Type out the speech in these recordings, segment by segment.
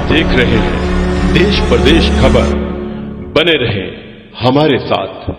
देख रहे हैं देश प्रदेश खबर, बने रहे हमारे साथ।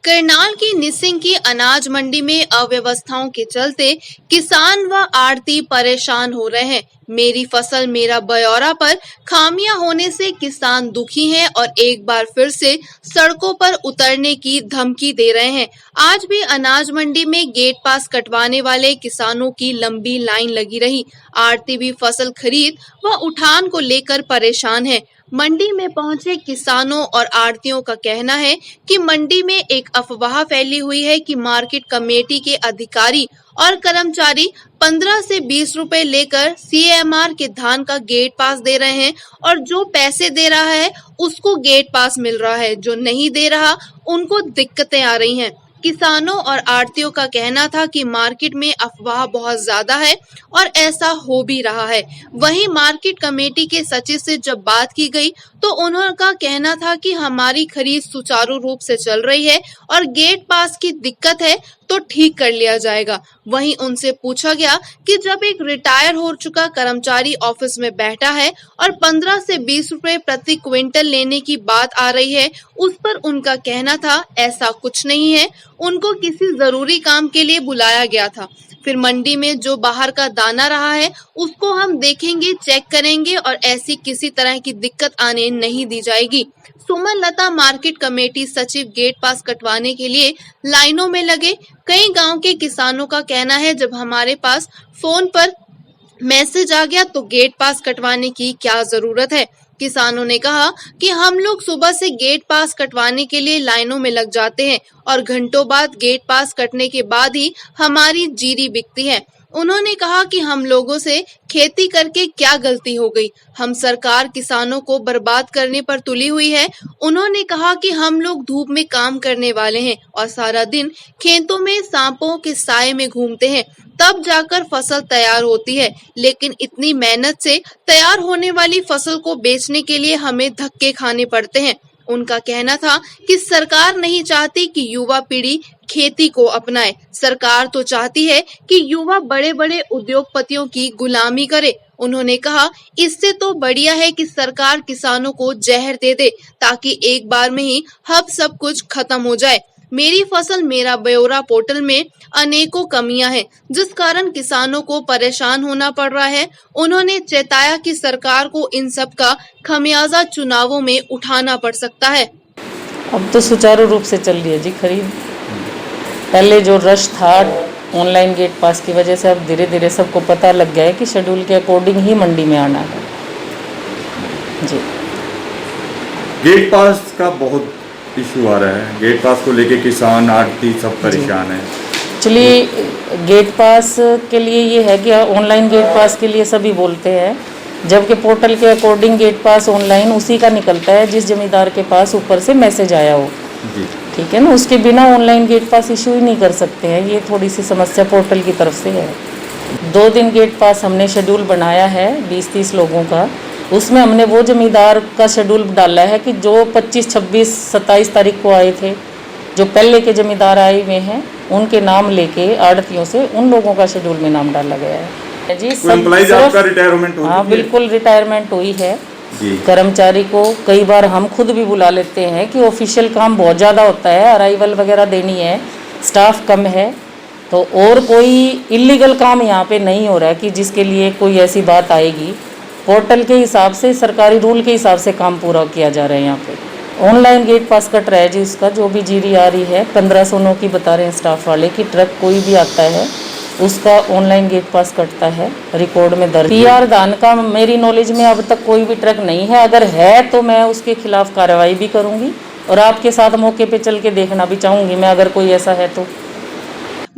करनाल की निसिंग की अनाज मंडी में अव्यवस्थाओं के चलते किसान व आढ़ती परेशान हो रहे हैं। मेरी फसल मेरा ब्यौरा पर खामियां होने से किसान दुखी हैं और एक बार फिर से सड़कों पर उतरने की धमकी दे रहे हैं। आज भी अनाज मंडी में गेट पास कटवाने वाले किसानों की लंबी लाइन लगी रही। आढ़ती भी फसल खरीद व उठान को लेकर परेशान है। मंडी में पहुंचे किसानों और आढ़तियों का कहना है कि मंडी में एक अफवाह फैली हुई है कि मार्केट कमेटी के अधिकारी और कर्मचारी 15 से 20 रुपए लेकर सीएमआर के धान का गेट पास दे रहे हैं और जो पैसे दे रहा है उसको गेट पास मिल रहा है, जो नहीं दे रहा उनको दिक्कतें आ रही हैं। किसानों और आढ़तियों का कहना था कि मार्केट में अफवाह बहुत ज्यादा है और ऐसा हो भी रहा है। वहीं मार्केट कमेटी के सचिव से जब बात की गई तो उनका कहना था कि हमारी खरीद सुचारू रूप से चल रही है और गेट पास की दिक्कत है तो ठीक कर लिया जाएगा। वहीं उनसे पूछा गया कि जब एक रिटायर हो चुका कर्मचारी ऑफिस में बैठा है और 15 से 20 रुपए प्रति क्विंटल लेने की बात आ रही है, उस पर उनका कहना था ऐसा कुछ नहीं है, उनको किसी जरूरी काम के लिए बुलाया गया था। फिर मंडी में जो बाहर का दाना रहा है उसको हम देखेंगे, चेक करेंगे और ऐसी किसी तरह की दिक्कत आने नहीं दी जाएगी। सुमन लता मार्केट कमेटी सचिव गेट पास कटवाने के लिए लाइनों में लगे। कई गांव के किसानों का कहना है जब हमारे पास फोन पर मैसेज आ गया तो गेट पास कटवाने की क्या जरूरत है। किसानों ने कहा कि हम लोग सुबह से गेट पास कटवाने के लिए लाइनों में लग जाते हैं और घंटों बाद गेट पास कटने के बाद ही हमारी जीरी बिकती है। उन्होंने कहा कि हम लोगों से खेती करके क्या गलती हो गई, हम सरकार किसानों को बर्बाद करने पर तुली हुई है। उन्होंने कहा कि हम लोग धूप में काम करने वाले हैं और सारा दिन खेतों में सांपों के साए में घूमते हैं, तब जाकर फसल तैयार होती है, लेकिन इतनी मेहनत से तैयार होने वाली फसल को बेचने के लिए हमें धक्के खाने पड़ते हैं। उनका कहना था कि सरकार नहीं चाहती कि युवा पीढ़ी खेती को अपनाए, सरकार तो चाहती है कि युवा बड़े बड़े उद्योगपतियों की गुलामी करे। उन्होंने कहा इससे तो बढ़िया है कि सरकार किसानों को जहर दे दे ताकि एक बार में ही सब कुछ खत्म हो जाए। मेरी फसल मेरा ब्यौरा पोर्टल में अनेकों कमियां हैं जिस कारण किसानों को परेशान होना पड़ रहा है। उन्होंने चेताया कि सरकार को इन सब का खमियाजा चुनावों में उठाना पड़ सकता है। अब तो सुचारू रूप से चल रही है जी खरीद। पहले जो रश था ऑनलाइन गेट पास की वजह से अब धीरे धीरे सबको पता लग गया है कि शेड्यूल के अकॉर्डिंग ही मंडी में आना है जी। गेट पास का बहुत इशू आ रहा है, गेट पास को लेके किसान आढ़ती सब परेशान है। एक्चुअली गेट पास के लिए ये है कि ऑनलाइन गेट पास के लिए सभी बोलते हैं, जबकि पोर्टल के अकॉर्डिंग गेट पास ऑनलाइन उसी का निकलता है जिस जमींदार के पास ऊपर से मैसेज आया हो जी। ठीक है ना, उसके बिना ऑनलाइन गेट पास इशू ही नहीं कर सकते हैं। ये थोड़ी सी समस्या पोर्टल की तरफ से है। 2 दिन गेट पास हमने शेड्यूल बनाया है 20-30 लोगों का, उसमें हमने वो जमींदार का शेड्यूल डाला है कि जो 25, 26, 27 तारीख को आए थे, जो पहले के जमींदार आए हुए हैं उनके नाम लेके आढ़तियों से उन लोगों का शेड्यूल में नाम डाला गया है जी। आपका रिटायरमेंट हो हाँ बिल्कुल रिटायरमेंट हुई है जी। कर्मचारी को कई बार हम खुद भी बुला लेते हैं कि ऑफिशियल काम बहुत ज़्यादा होता है, अराइवल वगैरह देनी है, स्टाफ कम है, तो और कोई इलीगल काम यहाँ पे नहीं हो रहा है कि जिसके लिए कोई ऐसी बात आएगी। पोर्टल के हिसाब से, सरकारी रूल के हिसाब से काम पूरा किया जा रहा है। यहाँ पे ऑनलाइन गेट पास कट रहा है जी। उसका जो भी जीरी आ रही है 1509 की बता रहे हैं स्टाफ वाले कि ट्रक कोई भी आता है उसका ऑनलाइन गेट पास कटता है, रिकॉर्ड में दर्ज। पीआर धान का मेरी नॉलेज में अब तक कोई भी ट्रक नहीं है, अगर है तो मैं उसके खिलाफ कार्रवाई भी करूँगी और आपके साथ मौके पे चल के देखना भी चाहूँगी मैं, अगर कोई ऐसा है तो।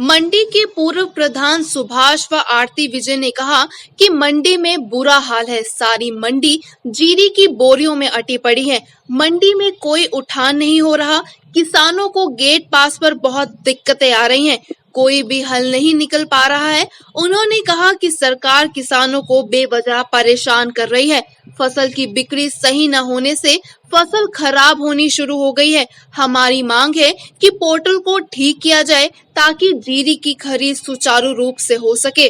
मंडी के पूर्व प्रधान सुभाष व आरती विजय ने कहा कि मंडी में बुरा हाल है, सारी मंडी जीरी की बोरियों में अटी पड़ी है, मंडी में कोई उठान नहीं हो रहा, किसानों को गेट पास पर बहुत दिक्कतें आ रही हैं, कोई भी हल नहीं निकल पा रहा है। उन्होंने कहा कि सरकार किसानों को बेवजह परेशान कर रही है, फसल की बिक्री सही न होने से फसल खराब होनी शुरू हो गई है। हमारी मांग है कि पोर्टल को ठीक किया जाए ताकि जीरी की खरीद सुचारू रूप से हो सके।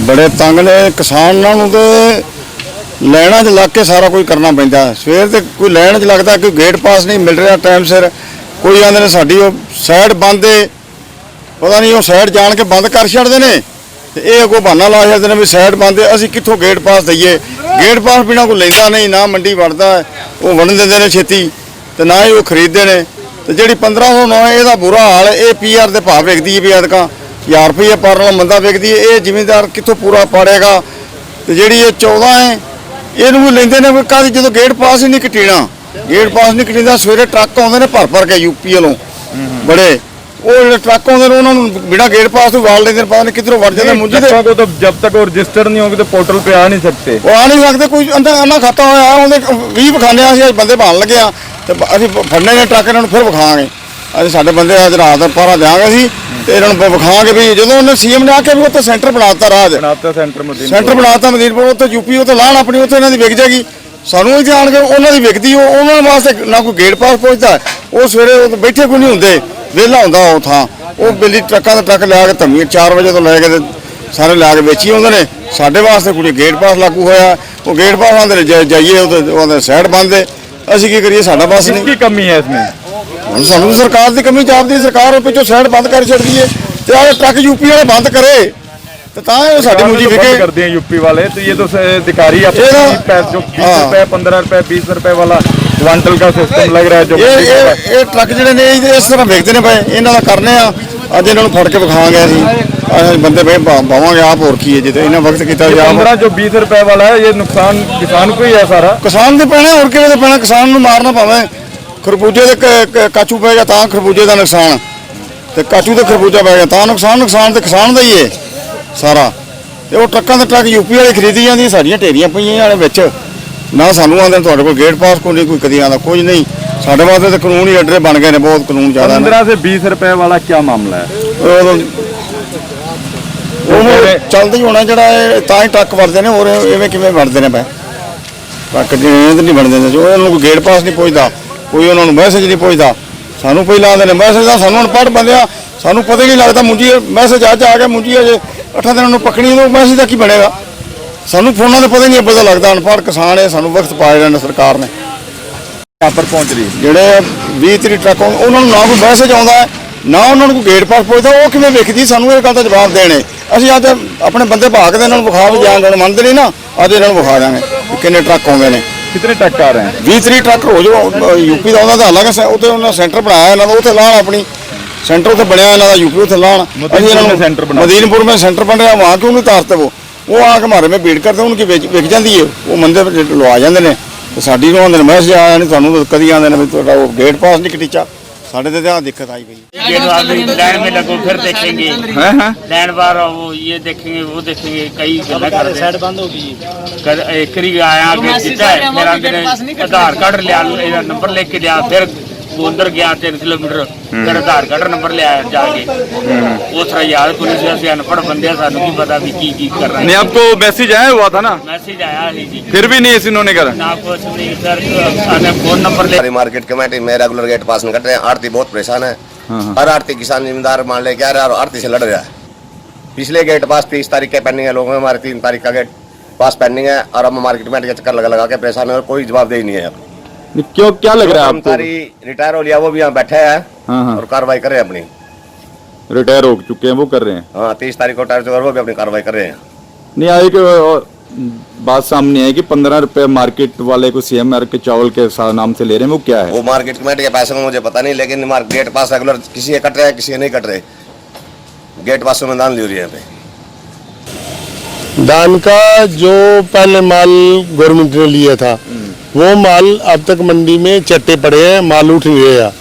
बड़े तंग ने किसानों नूं ते ਲਾਈਨਾਂ 'ਚ ਲੱਗ ਕੇ ਸਾਰਾ ਕੁਝ ਕਰਨਾ ਪੈਂਦਾ। ਸਵੇਰ ਤੇ ਕੋਈ ਲਾਈਨ 'ਚ ਲੱਗਦਾ ਕਿ ਗੇਟ ਪਾਸ ਨਹੀਂ ਮਿਲ ਰਿਹਾ ਟਾਈਮ ਸਿਰ, ਕੋਈ ਆਂਦੇ ਨੇ ਸਾਡੀ ਉਹ ਸਾਈਡ ਬੰਦ ਏ, ਪਤਾ ਨਹੀਂ ਉਹ ਸਾਈਡ ਜਾਣ ਕੇ ਬੰਦ ਕਰ ਛੱਡਦੇ ਨੇ ਤੇ ਇਹ ਅੱਗੋਂ ਬਹਾਨਾ ਲਾ ਛੱਡਦੇ ਨੇ ਵੀ ਸਾਈਡ ਬੰਦ ਏ, ਅਸੀਂ ਕਿੱਥੋਂ ਗੇਟ ਪਾਸ ਦਈਏ। ਗੇਟ ਪਾਸ ਬਿਨਾਂ ਕੋਈ ਲੈਂਦਾ ਨਹੀਂ, ਨਾ ਮੰਡੀ ਵੜਦਾ, ਉਹ ਵੜਨ ਦਿੰਦੇ ਨੇ ਛੇਤੀ ਤੇ ਨਾ ਹੀ ਉਹ ਖਰੀਦਦੇ ਨੇ। ਤੇ ਜਿਹੜੀ 1509 ਇਹਦਾ ਬੁਰਾ ਹਾਲ ਹੈ, ਇਹ ਪੀਆਰ ਦੇ ਭਾਅ ਵਿਕਦੀ ਹੈ ਵੀ ਐਤਕਾਂ 1000 ਰੁਪਏ ਪਰ ਨਾਲ ਮੰਦਾ ਵਿਕਦੀ ਹੈ, ਇਹ ਜ਼ਿਮੀਂਦਾਰ ਕਿੱਥੋਂ ਪੂਰਾ ਪਾੜੇਗਾ। ਤੇ ਜਿਹੜੀ ਇਹ 14 ਹੈ ਇਹਨੂੰ ਵੀ ਲੈਂਦੇ ਨੇ ਕੋਈ ਕਾਹਦੀ, ਜਦੋਂ ਗੇਟ ਪਾਸ ਹੀ ਨਹੀਂ ਕਟੀਣਾ, ਗੇਟ ਪਾਸ ਨਹੀਂ ਕਟੀਂਦਾ। ਸਵੇਰੇ ਟਰੱਕ ਆਉਂਦੇ ਨੇ ਭਰ ਕੇ ਯੂਪੀ ਵੱਲੋਂ ਬੜੇ, ਉਹ ਜਿਹੜੇ ਟਰੱਕ ਆਉਂਦੇ ਨੇ ਉਹਨਾਂ ਨੂੰ ਬਿਨਾਂ गेट पास तो वाल लेते पता नहीं किधरों वट जाते मुझे को तो जब तक वो रजिस्टर नहीं होगी तो पोर्टल पे आ नहीं सकते, वो आ नहीं सकते। कोई अंदर आना खाता होया ਉਹਦੇ 20 ਵਿਖਾਣੇ ਅਸੀਂ ਬੰਦੇ ਭਾਣ ਲੱਗੇ ਆ ਤੇ ਅਸੀਂ ਫੜਨੇ ਨੇ ਟਰੱਕ ਇਹਨਾਂ ਨੂੰ ਫਿਰ ਵਿਖਾਵਾਂਗੇ। ਅਸੀਂ ਸਾਡੇ ਬੰਦੇ ਅੱਜ ਰਾਤ ਦਾ ਪਾਰਾ ਦਿਆਂਗੇ ਅਸੀਂ ਤੇ ਇਹਨਾਂ ਨੂੰ ਵਿਖਾਵਾਂਗੇ ਵੀ ਜਦੋਂ ਉਹਨੇ ਸੀਐਮ ਨੇ ਆ ਕੇ ਵੀ ਉੱਥੇ ਸੈਂਟਰ ਬਣਾਤਾ ਰਾਜ बनाता सेंटर में ਸੈਂਟਰ ਬਣਾਤਾ ਮਦੀਨਪੁਰ, ਉੱਥੇ ਯੂਪੀ ਉੱਥੇ ਲਾਣ ਆਪਣੀ ਉੱਥੇ ਇਹਨਾਂ ਦੀ ਵਿਕ ਜਾਏਗੀ। ਸਾਨੂੰ ਇੱਥੇ ਆਣ ਕੇ ਉਹਨਾਂ ਦੀ ਵਿਕਦੀ, ਉਹ ਉਹਨਾਂ ਵਾਸਤੇ ਨਾ ਕੋਈ गेट पास ਪਹੁੰਚਦਾ, ਉਹ ਸਵੇਰੇ ਬੈਠੇ ਕੋਈ ਨਹੀਂ ਹੁੰਦੇ, ਵਿਹਲਾ ਹੁੰਦਾ ਉਹ ਥਾਂ। ਉਹ ਬਿੱਲੀ ਟਰੱਕਾਂ ਦਾ ਟਰੱਕ ਲਿਆ ਕੇ ਧਮੀ 4 ਵਜੇ ਤੋਂ ਲੈ ਕੇ ਸਾਰੇ ਲਿਆ ਕੇ ਵੇਚੀ ਆਉਂਦੇ ਨੇ। ਸਾਡੇ ਵਾਸਤੇ ਕੋਈ गेट पास ਲਾਗੂ ਹੋਇਆ, ਉਹ गेट पास ਆਉਂਦੇ ਨੇ ਜਾਈਏ ਉਹਦੇ ਸਾਈਡ ਬੰਦ ਹੈ, ਅਸੀਂ ਕੀ ਕਰੀਏ, ਸਾਡਾ ਬਸ ਨਹੀਂ। ਕੀ ਕਮੀ ਹੈ ਇਸमें? ਹੁਣ ਸਾਨੂੰ ਸਰਕਾਰ ਦੀ ਕਮੀ ਜਾਪਦੀ, ਸਰਕਾਰ ਪਿੱਛੋਂ ਸਾਈਡ ਬੰਦ ਕਰ ਛੱਡਦੀ ਹੈ ਤੇ ਆਹ ਟਰੱਕ ਯੂਪੀ ਵਾਲੇ ਬੰਦ ਕਰੇ तो साड़ी मुंजी विके करते हैं यूपी वाले। तो ये तो अधिकारी जो 20 रुपए 15 रुपए 20 रुपए वाला क्वांटल का सिस्टम लग रहा है जो ये ट्रक ਜਿਹੜੇ ਨੇ ਇਸ ਤਰ੍ਹਾਂ ਵੇਚਦੇ ਨੇ ਪਏ, ਇਹਨਾਂ ਦਾ ਕਰਨੇ ਆ। ਅੱਜ ਇਹਨਾਂ ਨੂੰ ਫੜ ਕੇ ਵਿਖਾਵਾਂਗੇ ਅਸੀਂ ਬੰਦੇ ਪਏ ਪਾਵਾਂਗੇ ਆਪ, ਹੋਰ ਕੀ ਹੈ ਜੇ ਇਹਨਾਂ ਵਕਤ ਕੀਤਾ ਜਾ। 15 जो 20 रुपए वाला है ये नुकसान किसान को ही है सारा, ਕਿਸਾਨ ਦੇ ਪੈਣੇ, ਹੋਰ ਕਿਹਦੇ ਦੇ ਪੈਣਾ। ਕਿਸਾਨ ਨੂੰ ਮਾਰਨਾ ਭਾਵੇਂ ਖਰਬੂਜੇ ਦੇ ਕਾਚੂ ਪੈ ਗਿਆ ਤਾਂ ਖਰਬੂਜੇ ਦਾ ਨੁਕਸਾਨ, ਤੇ ਕਾਚੂ ਤੇ ਖਰਬੂਜਾ ਪੈ ਗਿਆ ਤਾਂ ਨੁਕਸਾਨ ਤੇ ਕਿਸਾਨ ਦਾ ਹੀ ਹੈ ਸਾਰਾ। ਤੇ ਉਹ ਟਰੱਕਾਂ ਦੇ ਟਰੱਕ ਯੂਪੀ ਵਾਲੇ ਖਰੀਦੀ ਜਾਂਦੀ, ਸਾਡੀਆਂ ਢੇਰੀਆਂ ਪਈਆਂ ਵਾਲੇ ਵਿੱਚ ਨਾ। ਸਾਨੂੰ ਆਉਂਦੇ ਤੁਹਾਡੇ ਕੋਲ गेट पास ਕੋਈ ਨਹੀਂ, ਕੋਈ ਕਦੀ ਆਉਂਦਾ ਕੁਝ ਨਹੀਂ। ਸਾਡੇ ਵਾਸਤੇ ਤਾਂ ਕਾਨੂੰਨ ਹੀ ਅੱਡਰੇ ਬਣ ਗਏ ਨੇ, ਬਹੁਤ ਕਾਨੂੰਨ ਜ਼ਿਆਦਾ। 15 से 20 रुपए वाला क्या मामला है? ਉਹ ਚੱਲਦਾ ਹੀ ਹੋਣਾ ਜਿਹੜਾ ਇਹ ਤਾਂ ਹੀ ਟਰੱਕ ਵੜਦੇ ਨੇ, ਹੋਰ ਐਵੇਂ ਕਿਵੇਂ ਵੜਦੇ ਨੇ ਪਏ ਟਰੱਕ ਜਿਹੜੇ ਨਹੀਂ ਬਣਦੇ ਨੇ। ਜੋ ਉਹਨਾਂ ਨੂੰ ਕੋਈ गेट पास ਨਹੀਂ ਪਹੁੰਚਦਾ, ਕੋਈ ਉਹਨਾਂ ਨੂੰ ਮੈਸੇਜ ਨਹੀਂ ਪਹੁੰਚਦਾ। ਸਾਨੂੰ ਪਹਿਲਾਂ ਆਉਂਦੇ ਨੇ ਮੈਸੇਜ ਦਾ, ਸਾਨੂੰ ਅਨਪੜ੍ਹ ਬੰਦੇ ਆ, ਸਾਨੂੰ ਪਤਾ ਹੀ ਨਹੀਂ ਲੱਗਦਾ। ਮੁੰਜੀ ਮੈਸੇਜ ਅੱਜ ਆ ਗਿਆ, ਮੁੰਜੀ ਅਜੇ 8 ਦਿਨਾਂ ਨੂੰ ਪੱਕਣੀ, ਉਹ ਮੈਸੇਜ ਦਾ ਕੀ ਬਣੇਗਾ। ਸਾਨੂੰ ਫੋਨਾਂ ਦਾ ਪਤਾ ਹੀ ਨਹੀਂ ਪਤਾ ਲੱਗਦਾ। ਅਨਪੜ੍ਹ ਕਿਸਾਨ ਹੈ, ਸਾਨੂੰ ਵਕਤ ਪਾਇਆ ਜਾਂਦਾ ਸਰਕਾਰ ਨੇ। यहाँ पर पहुंच रही ਜਿਹੜੇ 20 30 ਟਰੱਕ ਉਹਨਾਂ ਨੂੰ ਨਾ ਕੋਈ ਮੈਸੇਜ ਆਉਂਦਾ ਨਾ ਉਹਨਾਂ ਨੂੰ ਕੋਈ गेट पास ਪਹੁੰਚਦਾ, ਉਹ ਕਿਵੇਂ ਵੇਖਦੀ। ਸਾਨੂੰ ਇਹ ਗੱਲ ਦਾ ਜਵਾਬ ਦੇਣੇ। ਅਸੀਂ ਅੱਜ ਆਪਣੇ ਬੰਦੇ ਭਾਗ ਦੇ ਇਹਨਾਂ ਨੂੰ ਵਿਖਾ ਵੀ ਜਾਣ ਮੰਨਦੇ ਨਹੀਂ ਨਾ, ਅੱਜ ਇਹਨਾਂ ਨੂੰ ਵਿਖਾ ਦਾਂਗੇ ਕਿੰਨੇ ਟਰੱਕ ਆਉਂਦੇ ਨੇ। कितने ट्रक आ रहे हैं? 20 30 ਟਰੱਕ ਰੋਜ਼ ਯੂਪੀ ਦਾ ਉਹਨਾਂ ਦਾ ਹਾਲਾਂਕਿ ਉੱਥੇ ਉਹਨਾਂ ਸੈਂਟਰ ਬਣਾਇਆ ਇਹਨਾਂ ਦਾ, ਉੱਥੇ ਲਾਣ ਆਪਣੀ सेंटर ਉੱਥੇ ਬਣਿਆ ਇਹਨਾਂ ਦਾ ਯੂਪੀ ਉੱਥੇ ਲਾਣ। ਅਸੀਂ ਇਹਨਾਂ ਨੂੰ मदीनपुर में सेंटर बन रहा, वहाँ क्यों नहीं तारते वो आके हमारे में भीड़ करते, उनकी विक जाती है, वो मंदे लवा जाते हैं। तो साड़ी ਨੂੰ ਆਉਂਦੇ ਨੇ ਮੈਸੇਜ ਆਇਆ ਨਹੀਂ, ਤੁਹਾਨੂੰ ਕਦੀ ਆਉਂਦੇ ਨੇ ਵੀ ਤੁਹਾਡਾ ਉਹ गेट पास ਨਹੀਂ ਕਟੀਚਾ। ਸਾਡੇ ਤੇ ਤਾਂ ਦਿੱਕਤ ਆਈ ਪਈ। लाइन में लगो फिर देखेंगे, लाइन बार वो ये देखेंगे वो देखेंगे, कई गल्ला कर दे। साइड बंद हो गई, एक ही आया कि जीता है मेरा, मेरे आधार कार्ड लिया, नंबर लेके लिया, फिर अंदर गया 3 किलोमीटर, फिर आधार कार्ड नंबर ले आया जाके। वो सारा याद पुलिस से अनपढ़ बंदे सानू की पता भी की कर रहे हैं। नहीं, आपको मैसेज आया हुआ था ना? मैसेज आया नहीं जी, फिर भी नहीं इन्होंने करा ना कुछ नहीं सर। फोन नंबर ले मार्केट कमेटी में रेगुलर गेट पास नहीं कट रहे हैं। आरती बहुत परेशान है। हर आरती किसान जिम्मेदार मान ले क्या रहा है और आरती से लड़ रहा है। पिछले गेट पास 30 तारीख के पेंडिंग है, लोगों में हमारे 3 तारीख का गेट पास पेंडिंग है और हम मार्केट कमेटी के चक्कर लगा के परेशान है और कोई जवाब दे ही नहीं है। क्यों, क्या लग रहा है आपको? रिटायर हो लिया वो भी यहाँ बैठे हैं और कार्रवाई कर रहे हैं अपनी। रिटायर हो चुके हैं वो कर रहे हैं? हाँ, 30 तारीख को रिटायर वो भी अपनी कार्रवाई कर रहे हैं। नहीं, एक बात सामने है कि 15 रुपए मार्केट वाले को CMR के चावल के नाम से ले रहे हैं, वो क्या है? वो मार्केट कमेटी के पैसे में मुझे पता नहीं, लेकिन गेट पास रेगुलर किसी के कट रहे हैं, किसी के नहीं कट रहे। गेट पास में दान ले रही है यहाँ पे। दान का जो पहले माल गवर्नमेंट ने लिया था वो माल अब तक मंडी में चट्टे पड़े हैं, माल उठ नहीं रहा।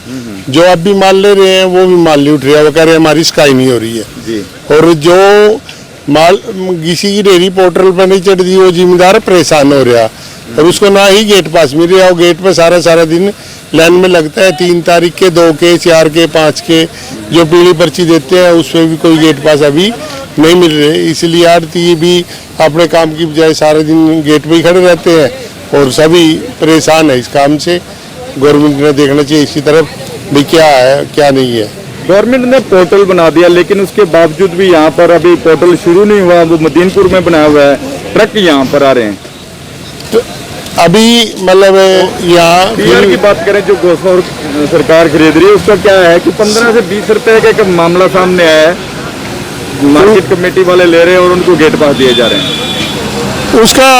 जो अब भी माल ले रहे हैं वो भी माल नहीं उठ रहा, वो कह रहे हैं हमारी स्काई नहीं हो रही है जी। और जो माल किसी की डेयरी पोर्टल पर नहीं चढ़ती वो जिम्मेदार परेशान हो रहा, और उसको ना ही गेट पास मिल रहा। वो गेट पे सारा दिन लाइन में लगता है। 3 तारीख के 2 के 4 के 5 के जो पीली पर्ची देते हैं उसमें भी कोई गेट पास अभी नहीं मिल रहे। इसलिए आरती भी अपने काम की बजाय सारे दिन गेट पे ही खड़े रहते हैं और सभी परेशान है इस काम से। गवर्नमेंट ने देखना चाहिए इसी तरफ भी क्या है क्या नहीं है। गवर्नमेंट ने पोर्टल बना दिया, लेकिन उसके बावजूद भी यहाँ पर अभी पोर्टल शुरू नहीं हुआ। वो मदीनपुर में बनाया हुआ है, ट्रक यहाँ पर आ रहे हैं। अभी मतलब यहाँ पीआर की बात करें जो गोश्त सरकार खरीद रही है उसका क्या है कि 15 से 20 रुपए का एक मामला सामने आया है, मार्केट कमेटी वाले ले रहे हैं और उनको गेट पास दिए जा रहे हैं। उसका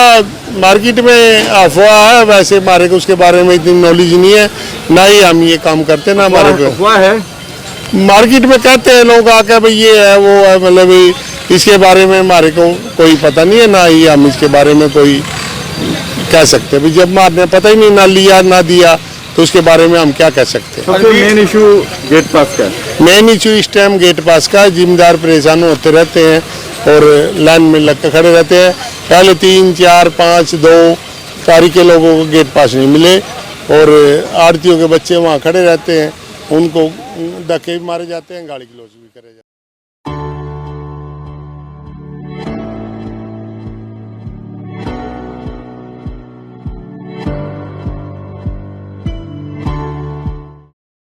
मार्केट में अफवाह है, वैसे हमारे को उसके बारे में इतनी नॉलेज नहीं है, ना ही हम ये काम करते ना हमारे को अफवाह है। मार्केट में कहते हैं लोग आके भाई ये है वो है, मतलब इसके बारे में हमारे को कोई पता नहीं है, ना ही हम इसके बारे में कोई कह सकते हैं। जब हमारे पता ही नहीं, ना लिया ना दिया, तो उसके बारे में हम क्या कह सकते हैं। सबसे मेन इशू गेट पास का, मेन इशू इस टाइम गेट पास का, जिम्मेदार परेशान होते रहते हैं और लाइन में लग कर खड़े रहते हैं। पहले 3, 4, 5, 2 तारीख के लोगों को गेट पास नहीं मिले और आड़तियों के बच्चे वहाँ खड़े रहते हैं, उनको धक्के भी मारे जाते हैं, गाड़ी की लॉस भी करे जाते हैं।